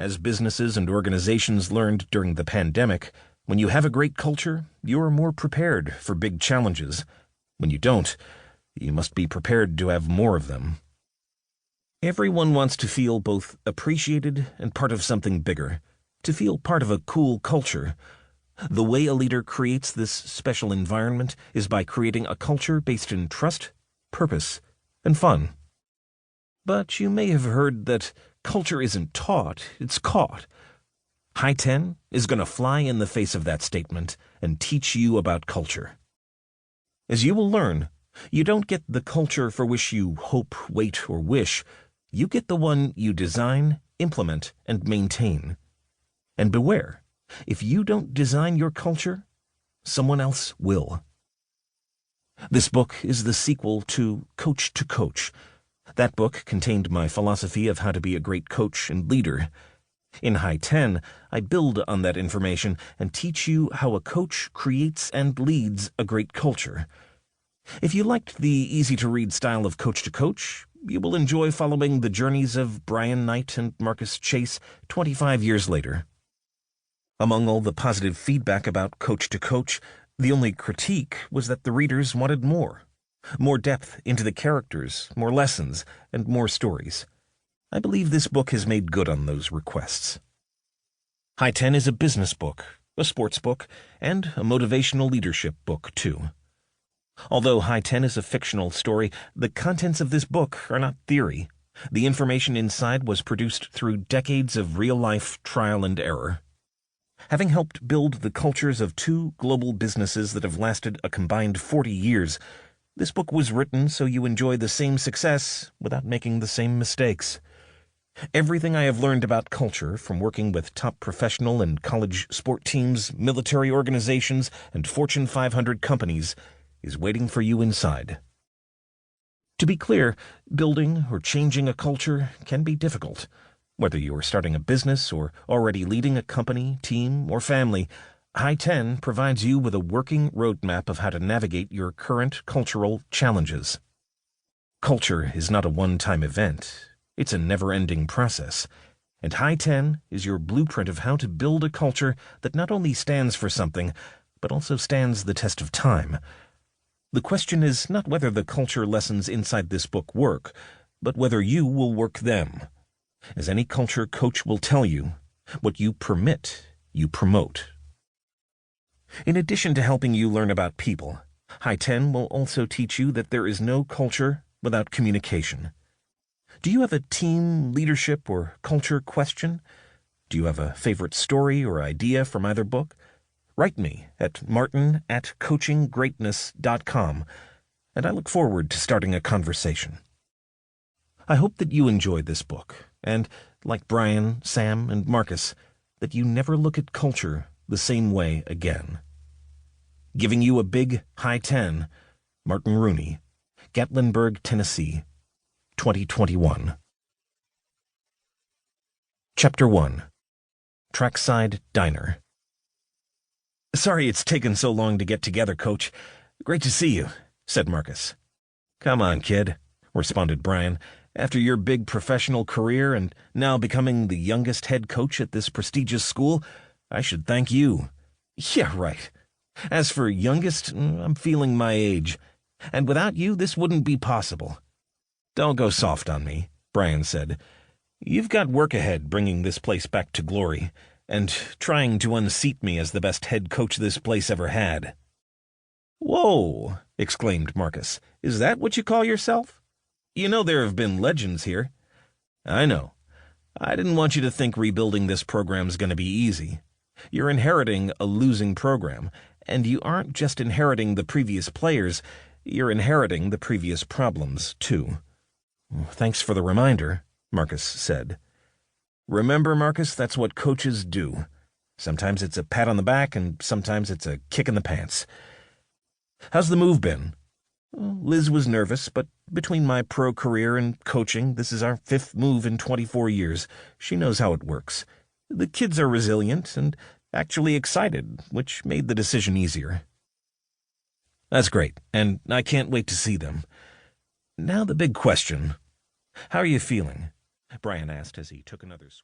As businesses and organizations learned during the pandemic, when you have a great culture, you are more prepared for big challenges. When you don't, you must be prepared to have more of them. Everyone wants to feel both appreciated and part of something bigger, to feel part of a cool culture. The way a leader creates this special environment is by creating a culture based in trust, purpose, and fun. But you may have heard that culture isn't taught, it's caught. High 10 is going to fly in the face of that statement and teach you about culture. As you will learn, you don't get the culture for which you hope, wait, or wish. You get the one you design, implement, and maintain. And beware, if you don't design your culture, someone else will. This book is the sequel to Coach to Coach. That book contained my philosophy of how to be a great coach and leader. In High 10, I build on that information and teach you how a coach creates and leads a great culture. If you liked the easy-to-read style of Coach to Coach, you will enjoy following the journeys of Brian Knight and Marcus Chase 25 years later. Among all the positive feedback about Coach to Coach, the only critique was that the readers wanted more. More depth into the characters, more lessons, and more stories. I believe this book has made good on those requests. High 10 is a business book, a sports book, and a motivational leadership book, too. Although High 10 is a fictional story, the contents of this book are not theory. The information inside was produced through decades of real-life trial and error. Having helped build the cultures of 2 global businesses that have lasted a combined 40 years, this book was written so you enjoy the same success without making the same mistakes. Everything I have learned about culture, from working with top professional and college sport teams, military organizations, and Fortune 500 companies, is waiting for you inside. To be clear, building or changing a culture can be difficult. Whether you are starting a business or already leading a company, team, or family, High 10 provides you with a working roadmap of how to navigate your current cultural challenges. Culture is not a one-time event. It's a never-ending process. And High 10 is your blueprint of how to build a culture that not only stands for something, but also stands the test of time. The question is not whether the culture lessons inside this book work, but whether you will work them. As any culture coach will tell you, what you permit, you promote. In addition to helping you learn about people, High 10 will also teach you that there is no culture without communication. Do you have a team, leadership, or culture question? Do you have a favorite story or idea from either book? Write me at martin@coachinggreatness.com, and I look forward to starting a conversation. I hope that you enjoyed this book, and, like Brian, Sam, and Marcus, that you never look at culture the same way again. Giving you a big High 10, Martin Rooney, Gatlinburg, Tennessee, 2021. Chapter 1. Trackside Diner. "Sorry it's taken so long to get together, Coach. Great to see you," said Marcus. "Come on, kid," responded Brian. "After your big professional career and now becoming the youngest head coach at this prestigious school, I should thank you." "Yeah, right. As for youngest, I'm feeling my age. And without you, this wouldn't be possible." "Don't go soft on me," Brian said. "You've got work ahead bringing this place back to glory, and trying to unseat me as the best head coach this place ever had." "Whoa!" exclaimed Marcus. "Is that what you call yourself? You know there have been legends here." "I know. I didn't want you to think rebuilding this program's going to be easy. You're inheriting a losing program, and you aren't just inheriting the previous players, you're inheriting the previous problems, too." "Thanks for the reminder," Marcus said. "Remember, Marcus, that's what coaches do. Sometimes it's a pat on the back, and sometimes it's a kick in the pants. How's the move been?" "Liz was nervous, but between my pro career and coaching, this is our 5th move in 24 years. She knows how it works. The kids are resilient and actually excited, which made the decision easier." "That's great, and I can't wait to see them. Now the big question. How are you feeling?" Brian asked as he took another swig.